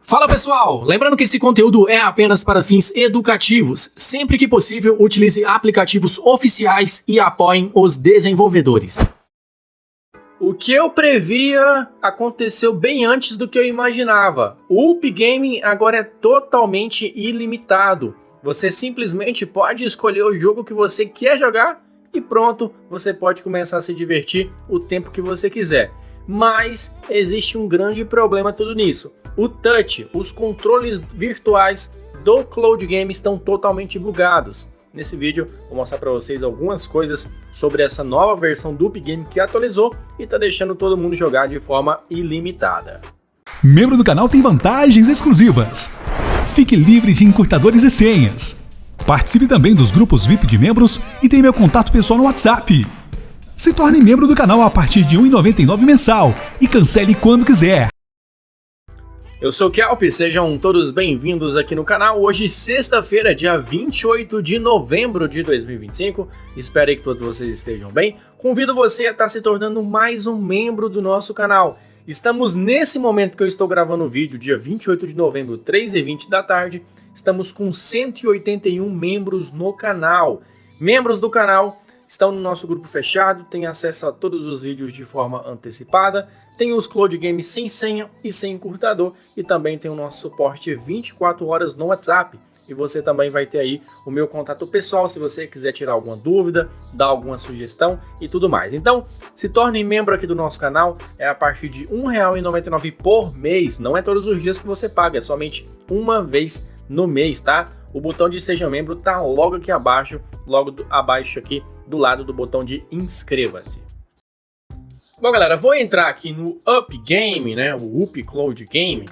Fala pessoal, lembrando que esse conteúdo é apenas para fins educativos. Sempre que possível, utilize aplicativos oficiais e apoiem os desenvolvedores. O que eu previa aconteceu bem antes do que eu imaginava. O Up Gaming agora é totalmente ilimitado. Você simplesmente pode escolher o jogo que você quer jogar e pronto, você pode começar a se divertir o tempo que você quiser. Mas existe um grande problema tudo nisso. O touch, os controles virtuais do Cloud Game estão totalmente bugados. Nesse vídeo vou mostrar para vocês algumas coisas sobre essa nova versão do Up Game que atualizou e está deixando todo mundo jogar de forma ilimitada. Membro do canal tem vantagens exclusivas. Fique livre de encurtadores e senhas. Participe também dos grupos VIP de membros e tem meu contato pessoal no WhatsApp. Se torne membro do canal a partir de R$ 1,99 mensal e cancele quando quiser. Eu sou o Kelp, sejam todos bem-vindos aqui no canal. Hoje, sexta-feira, dia 28 de novembro de 2025. Espero que todos vocês estejam bem. Convido você a estar se tornando mais um membro do nosso canal. Estamos nesse momento que eu estou gravando o vídeo, dia 28 de novembro, 3h20 da tarde. Estamos com 181 membros no canal. Membros do canal estão no nosso grupo fechado, têm acesso a todos os vídeos de forma antecipada, tem os Cloud Games sem senha e sem encurtador e também tem o nosso suporte 24 horas no WhatsApp. E você também vai ter aí o meu contato pessoal se você quiser tirar alguma dúvida, dar alguma sugestão e tudo mais. Então, se torne membro aqui do nosso canal, é a partir de R$ 1,99 por mês. Não é todos os dias que você paga, é somente uma vez no mês, tá? O botão de seja membro tá logo aqui abaixo, abaixo aqui do lado do botão de inscreva-se. Bom galera, vou entrar aqui no Up Game, né, o Up Cloud Game.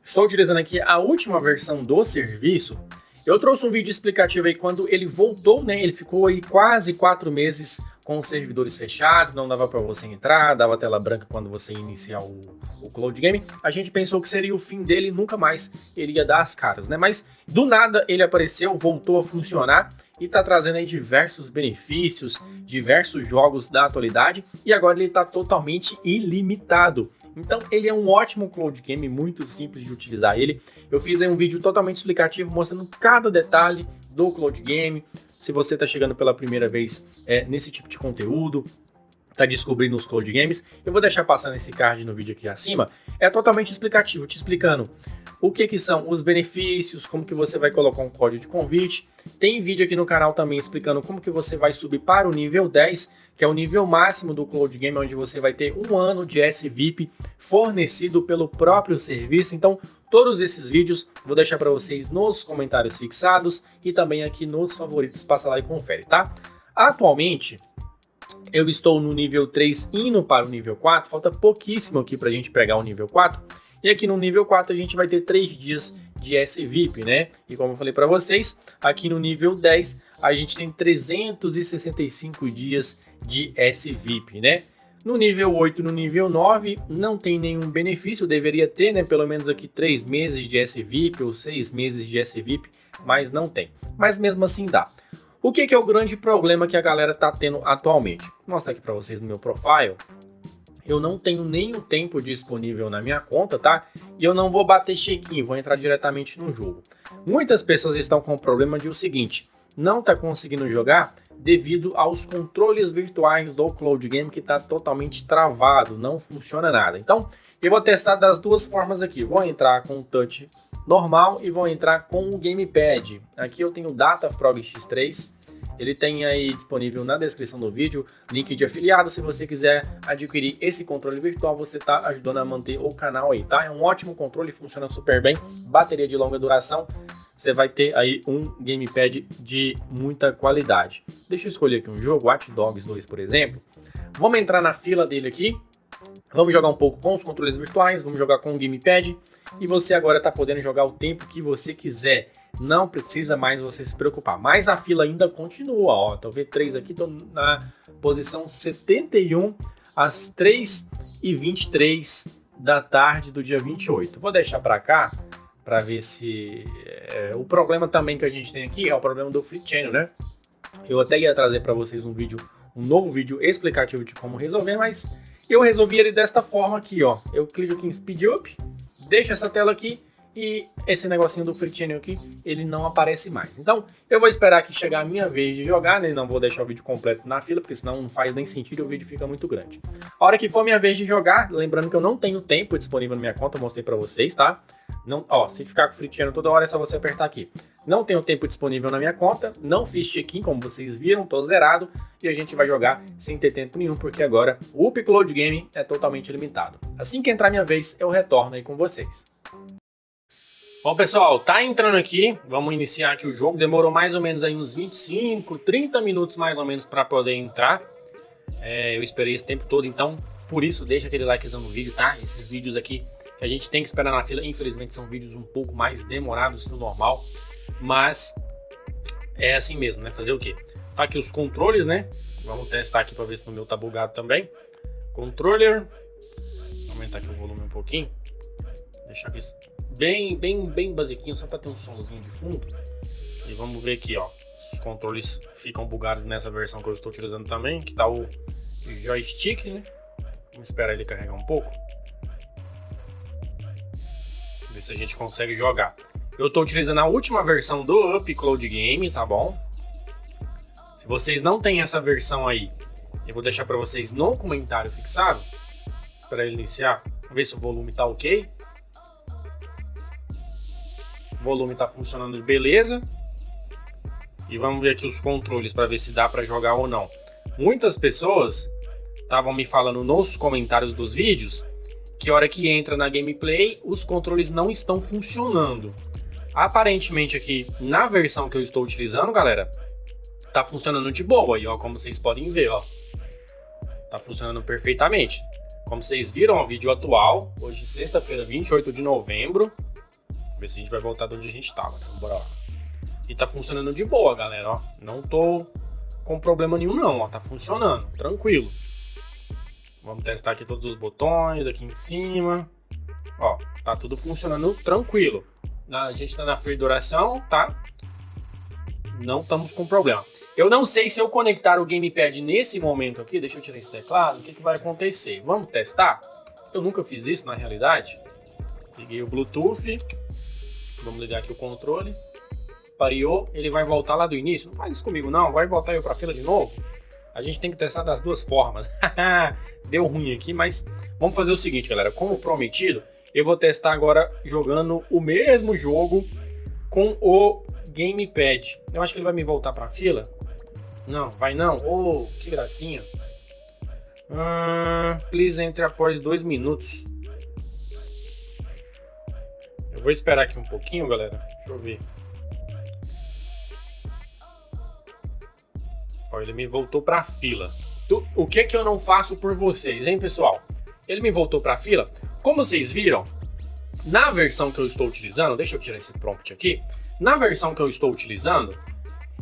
Estou utilizando aqui a última versão do serviço. Eu trouxe um vídeo explicativo aí quando ele voltou, né, ele ficou aí quase 4 meses com os servidores fechados, não dava para você entrar, dava tela branca quando você iniciar o Cloud Game. A gente pensou que seria o fim dele e nunca mais ele ia dar as caras, né? Mas do nada ele apareceu, voltou a funcionar e está trazendo aí diversos benefícios, diversos jogos da atualidade e agora ele está totalmente ilimitado. Então ele é um ótimo Cloud Game, muito simples de utilizar ele. Eu fiz aí um vídeo totalmente explicativo mostrando cada detalhe do Cloud Game. Se você está chegando pela primeira vez nesse tipo de conteúdo, está descobrindo os Cloud Games, eu vou deixar passando esse card no vídeo aqui acima. É totalmente explicativo, te explicando o que são os benefícios, como que você vai colocar um código de convite. Tem vídeo aqui no canal também explicando como que você vai subir para o nível 10, que é o nível máximo do Cloud Game, onde você vai ter 1 ano de SVIP fornecido pelo próprio serviço. Então, todos esses vídeos vou deixar para vocês nos comentários fixados e também aqui nos favoritos. Passa lá e confere, tá? Atualmente, eu estou no nível 3 indo para o nível 4. Falta pouquíssimo aqui para a gente pegar o nível 4. E aqui no nível 4 a gente vai ter 3 dias de SVIP, né? E como eu falei para vocês, aqui no nível 10 a gente tem 365 dias de SVIP, né? No nível 8 e no nível 9 não tem nenhum benefício, deveria ter, né? Pelo menos aqui 3 meses de SVIP ou 6 meses de SVIP, mas não tem. Mas mesmo assim dá. O que é o grande problema que a galera tá tendo atualmente? Vou mostrar aqui para vocês no meu profile. Eu não tenho nenhum tempo disponível na minha conta, tá? E eu não vou bater check-in, vou entrar diretamente no jogo. Muitas pessoas estão com o problema de o seguinte: não tá conseguindo jogar devido aos controles virtuais do Cloud Game que tá totalmente travado, não funciona nada. Então, eu vou testar das duas formas aqui. Vou entrar com o touch normal e vou entrar com o gamepad. Aqui eu tenho o Datafrog X3. Ele tem aí disponível na descrição do vídeo, link de afiliado. Se você quiser adquirir esse controle virtual, você está ajudando a manter o canal aí, tá? É um ótimo controle, funciona super bem, bateria de longa duração. Você vai ter aí um gamepad de muita qualidade. Deixa eu escolher aqui um jogo, Watch Dogs 2, por exemplo. Vamos entrar na fila dele aqui. Vamos jogar um pouco com os controles virtuais, vamos jogar com o gamepad. E você agora está podendo jogar o tempo que você quiser. Não precisa mais você se preocupar. Mas a fila ainda continua, ó. Tô vendo 3 aqui, tô na posição 71 às 3h23 da tarde do dia 28. Vou deixar para cá para ver se... o problema também que a gente tem aqui é o problema do Free Channel, né? Eu até ia trazer para vocês um novo vídeo explicativo de como resolver, mas eu resolvi ele desta forma aqui, ó. Eu clico aqui em Speed Up, deixo essa tela aqui e esse negocinho do Free Channel aqui, ele não aparece mais. Então, eu vou esperar aqui chegar a minha vez de jogar, né? Não vou deixar o vídeo completo na fila, porque senão não faz nem sentido e o vídeo fica muito grande. A hora que for minha vez de jogar, lembrando que eu não tenho tempo disponível na minha conta, eu mostrei pra vocês, tá? Não, ó, se ficar com o Free Channel toda hora, é só você apertar aqui. Não tenho tempo disponível na minha conta, não fiz check-in, como vocês viram, tô zerado, e a gente vai jogar sem ter tempo nenhum, porque agora o Upload Game é totalmente limitado. Assim que entrar minha vez, eu retorno aí com vocês. Bom, pessoal, tá entrando aqui, vamos iniciar aqui o jogo, demorou mais ou menos aí uns 25, 30 minutos mais ou menos para poder entrar. Eu esperei esse tempo todo, então, por isso, deixa aquele likezão no vídeo, tá? Esses vídeos aqui que a gente tem que esperar na fila, infelizmente são vídeos um pouco mais demorados que o normal, mas é assim mesmo, né? Fazer o quê? Tá aqui os controles, né? Vamos testar aqui para ver se no meu tá bugado também. Controller, vou aumentar aqui o volume um pouquinho, deixar aqui bem basiquinho, só para ter um somzinho de fundo. E vamos ver aqui, ó, os controles ficam bugados nessa versão que eu estou utilizando também, que tá o joystick, né? Vamos esperar ele carregar um pouco. Ver se a gente consegue jogar. Eu estou utilizando a última versão do Upload Game, tá bom? Se vocês não têm essa versão aí, eu vou deixar para vocês no comentário fixado. Esperar ele iniciar, vamos ver se o volume tá ok. O volume tá funcionando beleza. E vamos ver aqui os controles para ver se dá para jogar ou não. Muitas pessoas estavam me falando nos comentários dos vídeos que a hora que entra na gameplay, os controles não estão funcionando. Aparentemente aqui, na versão que eu estou utilizando, galera, tá funcionando de boa. E ó, como vocês podem ver, ó, tá funcionando perfeitamente. Como vocês viram, o vídeo atual, hoje sexta-feira, 28 de novembro. Vamos ver se a gente vai voltar de onde a gente tava, né? Bora lá. E tá funcionando de boa, galera, ó. Não tô com problema nenhum não, ó. Tá funcionando, tranquilo. Vamos testar aqui todos os botões, aqui em cima. Ó, tá tudo funcionando tranquilo. A gente tá na free duração, tá? Não estamos com problema. Eu não sei se eu conectar o gamepad nesse momento aqui, deixa eu tirar esse teclado, o que vai acontecer? Vamos testar? Eu nunca fiz isso na realidade. Liguei o Bluetooth. Vamos ligar aqui o controle. Pareou, ele vai voltar lá do início. Não faz isso comigo não, vai voltar eu pra fila de novo. A gente tem que testar das duas formas. Deu ruim aqui, mas vamos fazer o seguinte, galera. Como prometido, eu vou testar agora jogando o mesmo jogo com o gamepad. Eu acho que ele vai me voltar pra fila. Não, vai não. Oh, que gracinha. Please entre após 2 minutos. Eu vou esperar aqui um pouquinho, galera. Deixa eu ver. Ó, ele me voltou pra fila. O que que eu não faço por vocês, hein, pessoal? Ele me voltou pra fila. Como vocês viram, na versão que eu estou utilizando, deixa eu tirar esse prompt aqui. Na versão que eu estou utilizando,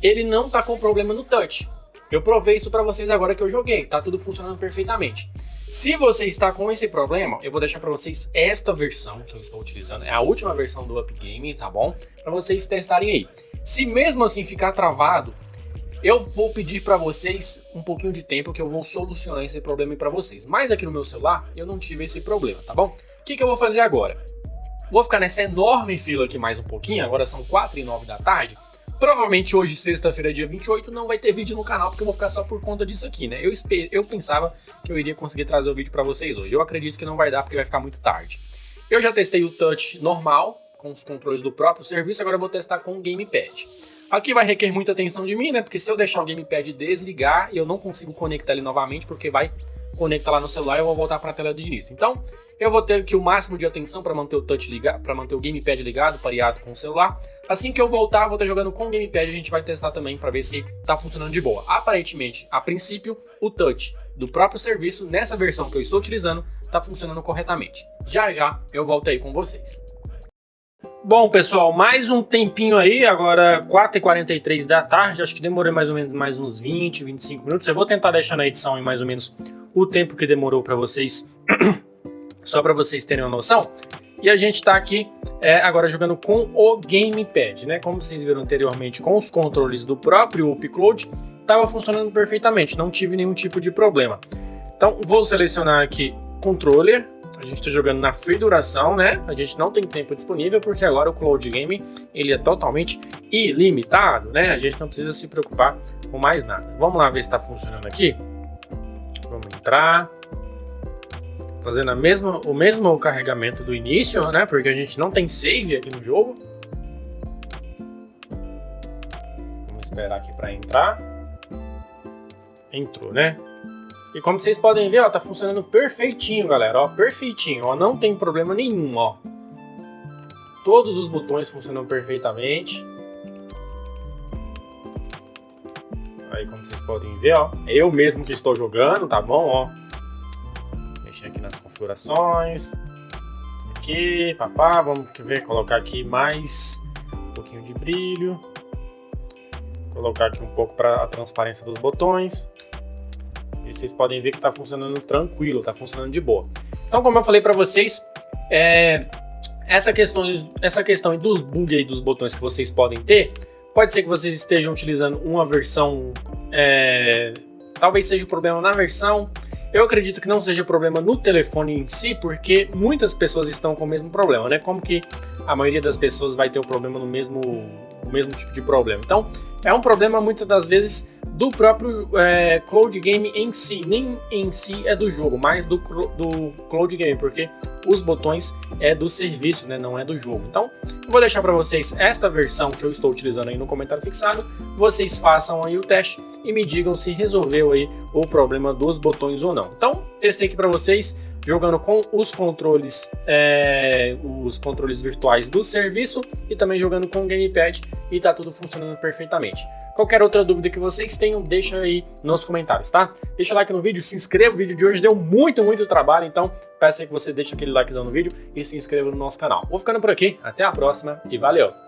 ele não tá com problema no touch. Eu provei isso pra vocês agora que eu joguei, tá tudo funcionando perfeitamente. Se você está com esse problema, eu vou deixar pra vocês esta versão que eu estou utilizando. É a última versão do Up Game, tá bom? Pra vocês testarem aí. Se mesmo assim ficar travado, eu vou pedir para vocês um pouquinho de tempo que eu vou solucionar esse problema para vocês. Mas aqui no meu celular eu não tive esse problema, tá bom? O que eu vou fazer agora? Vou ficar nessa enorme fila aqui mais um pouquinho, agora são 4h09 da tarde. Provavelmente hoje, sexta-feira, dia 28, não vai ter vídeo no canal, porque eu vou ficar só por conta disso aqui, né? Eu pensava que eu iria conseguir trazer o vídeo para vocês hoje. Eu acredito que não vai dar, porque vai ficar muito tarde. Eu já testei o touch normal, com os controles do próprio serviço, agora eu vou testar com o gamepad. Aqui vai requerer muita atenção de mim, né? Porque se eu deixar o gamepad desligar, eu não consigo conectar ele novamente, porque vai conectar lá no celular e eu vou voltar para a tela de início. Então, eu vou ter aqui o máximo de atenção para manter o touch ligado, para manter o gamepad ligado, pareado com o celular. Assim que eu voltar, vou estar jogando com o gamepad, a gente vai testar também para ver se tá funcionando de boa. Aparentemente, a princípio, o touch do próprio serviço, nessa versão que eu estou utilizando, tá funcionando corretamente. Já já eu volto aí com vocês. Bom, pessoal, mais um tempinho aí, agora 4h43 da tarde, acho que demorou mais ou menos mais uns 20, 25 minutos. Eu vou tentar deixar na edição aí mais ou menos o tempo que demorou para vocês, só para vocês terem uma noção. E a gente tá aqui agora jogando com o gamepad, né? Como vocês viram anteriormente, com os controles do próprio Upload, tava funcionando perfeitamente, não tive nenhum tipo de problema. Então, vou selecionar aqui controller, A gente está jogando na free duração, né? A gente não tem tempo disponível porque agora o Cloud Game ele é totalmente ilimitado, né? A gente não precisa se preocupar com mais nada. Vamos lá ver se está funcionando aqui. Vamos entrar. Fazendo o mesmo carregamento do início, né? Porque a gente não tem save aqui no jogo. Vamos esperar aqui para entrar. Entrou, né? E como vocês podem ver, ó, tá funcionando perfeitinho, galera, ó, perfeitinho, ó, não tem problema nenhum, ó. Todos os botões funcionam perfeitamente. Aí, como vocês podem ver, ó, eu mesmo que estou jogando, tá bom, ó. Mexer aqui nas configurações. Aqui, papá, vamos ver, colocar aqui mais um pouquinho de brilho. Colocar aqui um pouco para a transparência dos botões. E vocês podem ver que está funcionando tranquilo, está funcionando de boa. Então, como eu falei para vocês, essa questão dos bugs aí dos botões que vocês podem ter, pode ser que vocês estejam utilizando uma versão, talvez seja o problema na versão. Eu acredito que não seja problema no telefone em si, porque muitas pessoas estão com o mesmo problema, né? Como que a maioria das pessoas vai ter o problema no mesmo tipo de problema. Então, é um problema muitas das vezes do próprio Cloud Game em si, nem em si é do jogo, mas do Cloud Game, porque os botões é do serviço, né, não é do jogo. Então, eu vou deixar para vocês esta versão que eu estou utilizando aí no comentário fixado, vocês façam aí o teste e me digam se resolveu aí o problema dos botões ou não. Então, testei aqui para vocês, jogando com os controles virtuais do serviço e também jogando com o gamepad e tá tudo funcionando perfeitamente. Qualquer outra dúvida que vocês tenham, deixa aí nos comentários, tá? Deixa like no vídeo, se inscreva, o vídeo de hoje deu muito trabalho, então peço aí que você deixe aquele likezão no vídeo e se inscreva no nosso canal. Vou ficando por aqui, até a próxima e valeu!